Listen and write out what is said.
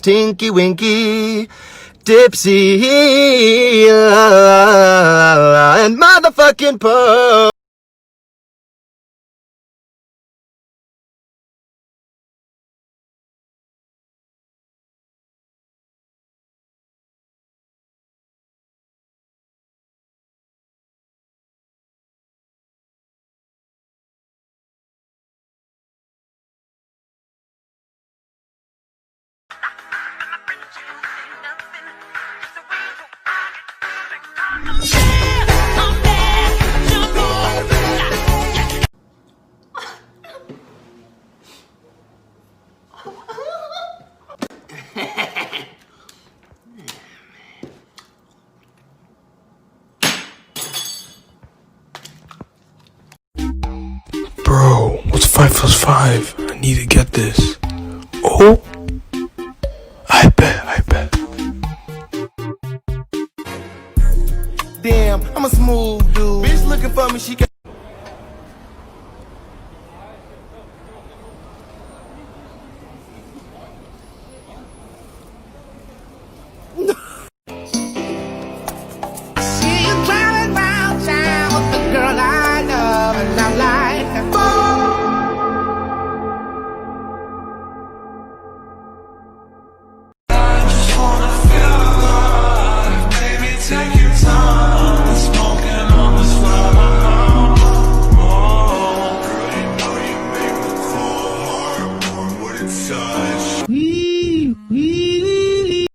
Tinky Winky, Dipsy, and motherfucking Poe. Bro, what's 5 plus 5? I need to get this. Oh? I bet. Damn, I'm a smooth dude. Bitch looking for me, she can